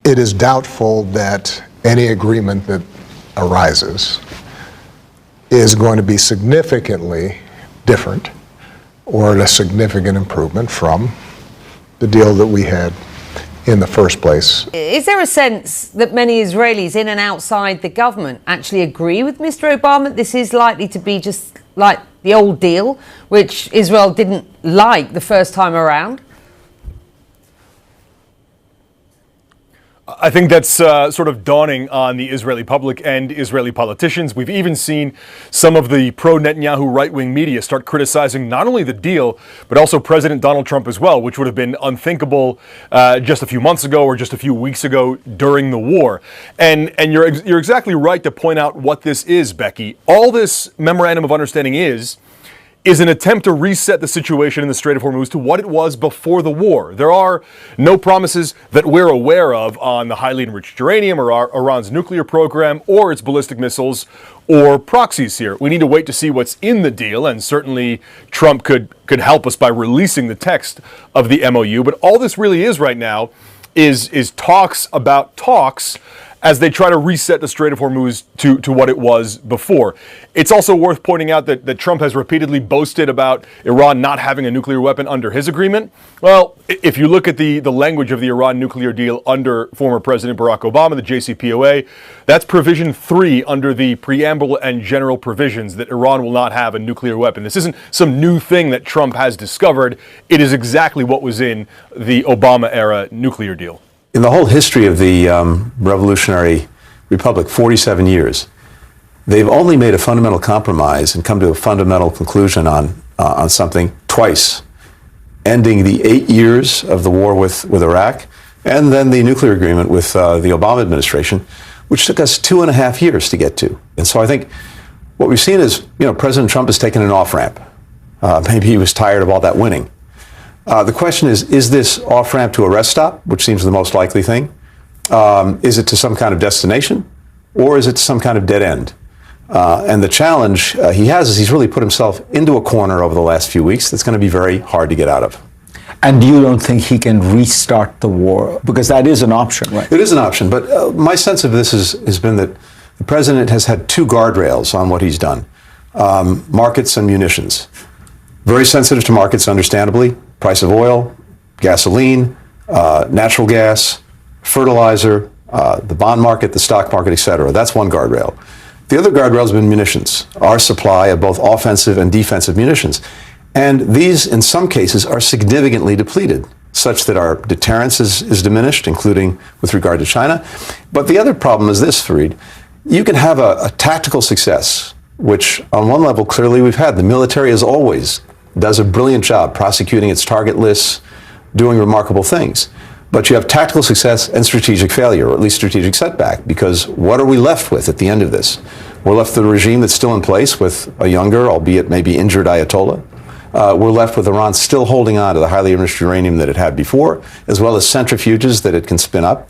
it is doubtful that any agreement that arises is going to be significantly different or a significant improvement from the deal that we had in the first place. Is there a sense that many Israelis in and outside the government actually agree with Mr. Obama? This is likely to be just like the old deal, which Israel didn't like the first time around? I think that's sort of dawning on the Israeli public and Israeli politicians. We've even seen some of the pro-Netanyahu right-wing media start criticizing not only the deal, but also President Donald Trump as well, which would have been unthinkable just a few months ago or just a few weeks ago during the war. And you're exactly right to point out what this is, Becky. All this memorandum of understanding is an attempt to reset the situation in the Strait of Hormuz to what it was before the war. There are no promises that we're aware of on the highly enriched uranium or Iran's nuclear program or its ballistic missiles or proxies here. We need to wait to see what's in the deal, and certainly Trump could help us by releasing the text of the MOU. But all this really is right now is talks about talks as they try to reset the Strait of Hormuz to what it was before. It's also worth pointing out that Trump has repeatedly boasted about Iran not having a nuclear weapon under his agreement. Well, if you look at the language of the Iran nuclear deal under former President Barack Obama, the JCPOA, that's provision 3 under the preamble and general provisions that Iran will not have a nuclear weapon. This isn't some new thing that Trump has discovered. It is exactly what was in the Obama-era nuclear deal. In the whole history of the Revolutionary Republic, 47 years, they've only made a fundamental compromise and come to a fundamental conclusion on something twice, ending the 8 years of the war with Iraq, and then the nuclear agreement with the Obama administration, which took us 2.5 years to get to. And so I think what we've seen is, President Trump has taken an off-ramp. Maybe he was tired of all that winning. The question is this off-ramp to a rest stop, which seems the most likely thing? Is it to some kind of destination, or is it to some kind of dead end? And the challenge he has is he's really put himself into a corner over the last few weeks that's going to be very hard to get out of. And you don't think he can restart the war? Because that is an option, right? It is an option, but my sense of this has been that the president has had two guardrails on what he's done. Markets and munitions. Very sensitive to markets, understandably. Price of oil, gasoline, natural gas, fertilizer, the bond market, the stock market, etc. That's one guardrail. The other guardrail has been munitions, our supply of both offensive and defensive munitions. And these, in some cases, are significantly depleted, such that our deterrence is diminished, including with regard to China. But the other problem is this, Fareed. You can have a tactical success, which on one level, clearly we've had. The military as always does a brilliant job prosecuting its target lists, doing remarkable things. But you have tactical success and strategic failure, or at least strategic setback, because what are we left with at the end of this? We're left with a regime that's still in place with a younger, albeit maybe injured Ayatollah. We're left with Iran still holding on to the highly enriched uranium that it had before, as well as centrifuges that it can spin up.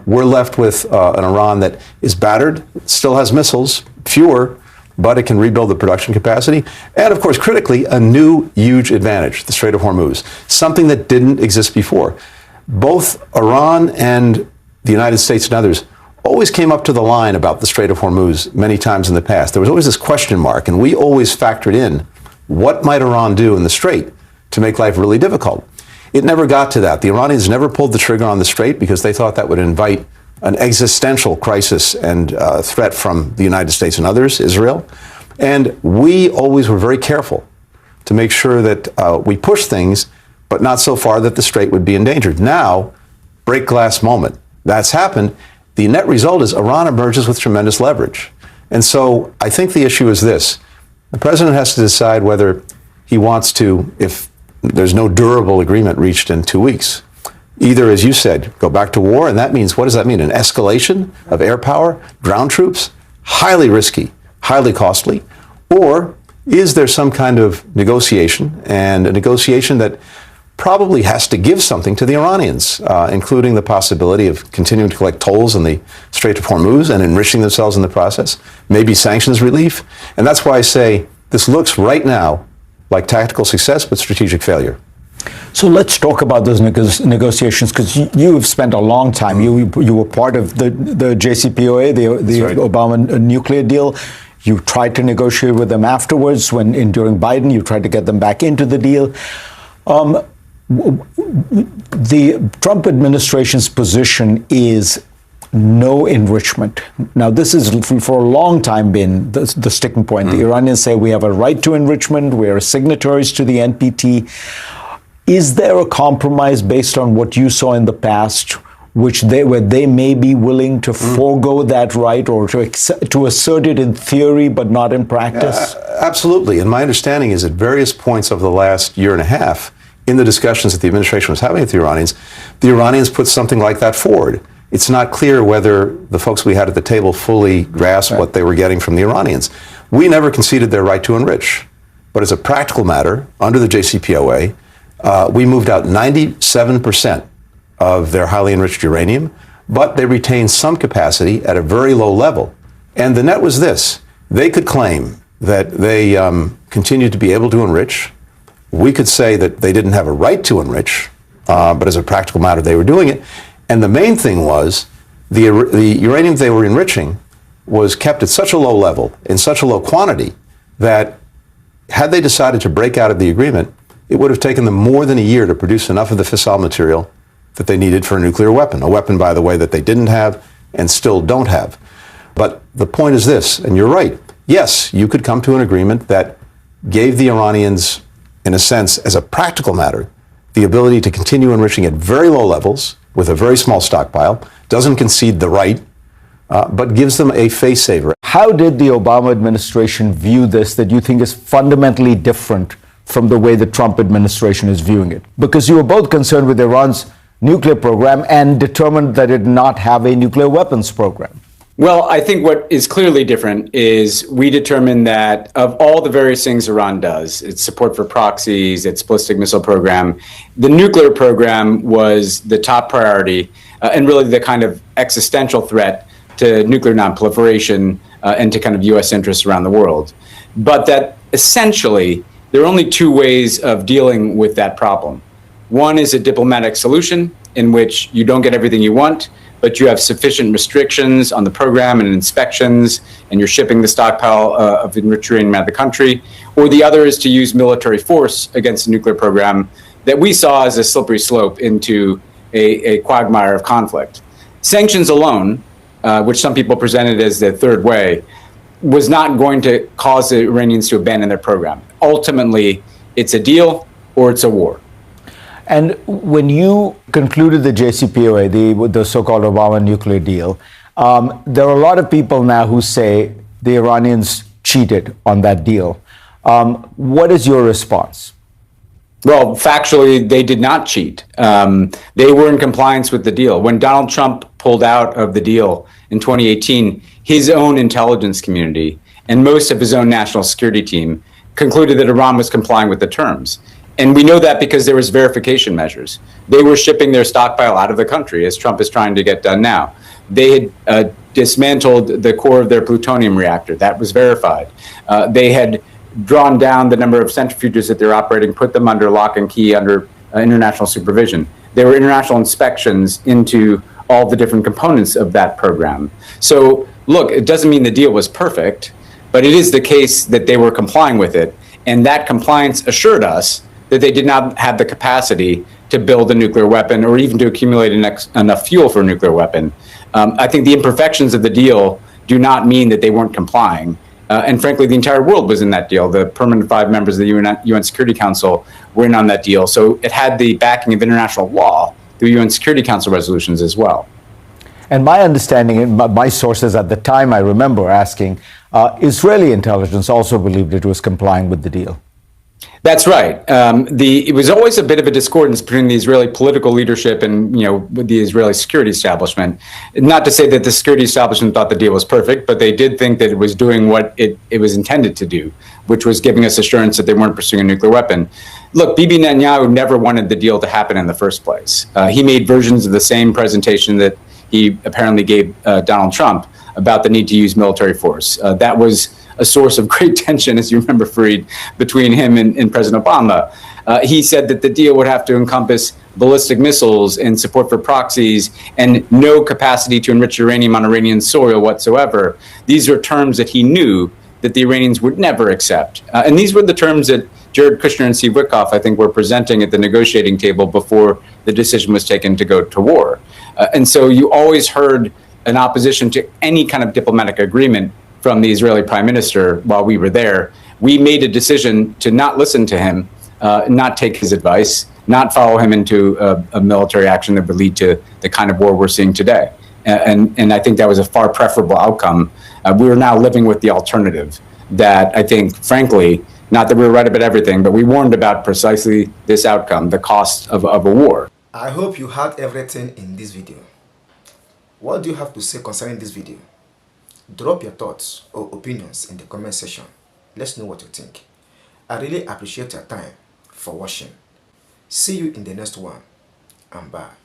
We're left with an Iran that is battered, still has missiles, fewer, but it can rebuild the production capacity. And of course, critically, a new huge advantage, the Strait of Hormuz, something that didn't exist before. Both Iran and the United States and others always came up to the line about the Strait of Hormuz many times in the past. There was always this question mark, and we always factored in what might Iran do in the Strait to make life really difficult. It never got to that. The Iranians never pulled the trigger on the Strait because they thought that would invite an existential crisis and threat from the United States and others, Israel. And we always were very careful to make sure that we push things, but not so far that the Strait would be endangered. Now, break glass moment. That's happened. The net result is Iran emerges with tremendous leverage. And so I think the issue is this. The president has to decide whether he wants to, if there's no durable agreement reached in 2 weeks, either, as you said, go back to war, and that means, what does that mean? An escalation of air power, ground troops, highly risky, highly costly, or is there some kind of negotiation, and a negotiation that probably has to give something to the Iranians, including the possibility of continuing to collect tolls in the Strait of Hormuz and enriching themselves in the process, maybe sanctions relief. And that's why I say this looks right now like tactical success, but strategic failure. So let's talk about those negotiations, because you have spent a long time. You were part of the JCPOA, the right. Obama nuclear deal. You tried to negotiate with them afterwards. During Biden, you tried to get them back into the deal. The Trump administration's position is no enrichment. Now, this is for a long time been the sticking point. The Iranians say we have a right to enrichment. We are signatories to the NPT. Is there a compromise based on what you saw in the past, where they may be willing to forego that right, or to assert it in theory but not in practice? Absolutely. And my understanding is at various points over the last year and a half, in the discussions that the administration was having with the Iranians put something like that forward. It's not clear whether the folks we had at the table fully grasped what they were getting from the Iranians. We never conceded their right to enrich. But as a practical matter, under the JCPOA, we moved out 97% of their highly enriched uranium, but they retained some capacity at a very low level. And the net was this: they could claim that they continued to be able to enrich. We could say that they didn't have a right to enrich, but as a practical matter, they were doing it. And the main thing was the uranium they were enriching was kept at such a low level, in such a low quantity, that had they decided to break out of the agreement, it would have taken them more than a year to produce enough of the fissile material that they needed for a nuclear weapon. A weapon, by the way, that they didn't have and still don't have. But the point is this, and you're right, yes, you could come to an agreement that gave the Iranians, in a sense, as a practical matter, the ability to continue enriching at very low levels with a very small stockpile, doesn't concede the right, but gives them a face saver. How did the Obama administration view this that you think is fundamentally different from the way the Trump administration is viewing it? Because you were both concerned with Iran's nuclear program and determined that it did not have a nuclear weapons program. Well, I think what is clearly different is we determined that of all the various things Iran does, its support for proxies, its ballistic missile program, the nuclear program was the top priority and really the kind of existential threat to nuclear nonproliferation and to kind of U.S. interests around the world. But that essentially there are only two ways of dealing with that problem. One is a diplomatic solution in which you don't get everything you want, but you have sufficient restrictions on the program and inspections, and you're shipping the stockpile of enriched uranium out of the country. Or the other is to use military force against the nuclear program that we saw as a slippery slope into a quagmire of conflict. Sanctions alone, which some people presented as the third way, was not going to cause the Iranians to abandon their program. Ultimately, it's a deal or it's a war. And when you concluded the JCPOA, the so-called Obama nuclear deal, there are a lot of people now who say the Iranians cheated on that deal. What is your response? Well, factually, they did not cheat. They were in compliance with the deal. When Donald Trump pulled out of the deal in 2018, his own intelligence community and most of his own national security team concluded that Iran was complying with the terms. And we know that because there was verification measures. They were shipping their stockpile out of the country, as Trump is trying to get done now. They had dismantled the core of their plutonium reactor. That was verified. They had drawn down the number of centrifuges that they're operating, put them under lock and key under international supervision. There were international inspections into all the different components of that program. So, look, it doesn't mean the deal was perfect, but it is the case that they were complying with it. And that compliance assured us that they did not have the capacity to build a nuclear weapon or even to accumulate enough fuel for a nuclear weapon. I think the imperfections of the deal do not mean that they weren't complying. And frankly, the entire world was in that deal. The permanent 5 members of the UN Security Council were in on that deal. So it had the backing of international law through UN Security Council resolutions as well. And my understanding, and my sources at the time, I remember asking, Israeli intelligence also believed it was complying with the deal. That's right. It was always a bit of a discordance between the Israeli political leadership and, the Israeli security establishment. Not to say that the security establishment thought the deal was perfect, but they did think that it was doing what it was intended to do, which was giving us assurance that they weren't pursuing a nuclear weapon. Look, Bibi Netanyahu never wanted the deal to happen in the first place. He made versions of the same presentation that he apparently gave Donald Trump about the need to use military force. That was a source of great tension, as you remember, Fareed, between him and President Obama. He said that the deal would have to encompass ballistic missiles and support for proxies and no capacity to enrich uranium on Iranian soil whatsoever. These are terms that he knew that the Iranians would never accept. And these were the terms that Jared Kushner and Steve Witkoff, I think, were presenting at the negotiating table before the decision was taken to go to war. And so you always heard an opposition to any kind of diplomatic agreement from the Israeli prime minister while we were there. We made a decision to not listen to him, not take his advice, not follow him into a military action that would lead to the kind of war we're seeing today. And I think that was a far preferable outcome. We are now living with the alternative that I think, frankly, not that we were right about everything, but we warned about precisely this outcome, the cost of a war. I hope you heard everything in this video. What do you have to say concerning this video? Drop your thoughts or opinions in the comment section. Let's know what you think. I really appreciate your time for watching. See you in the next one, and bye.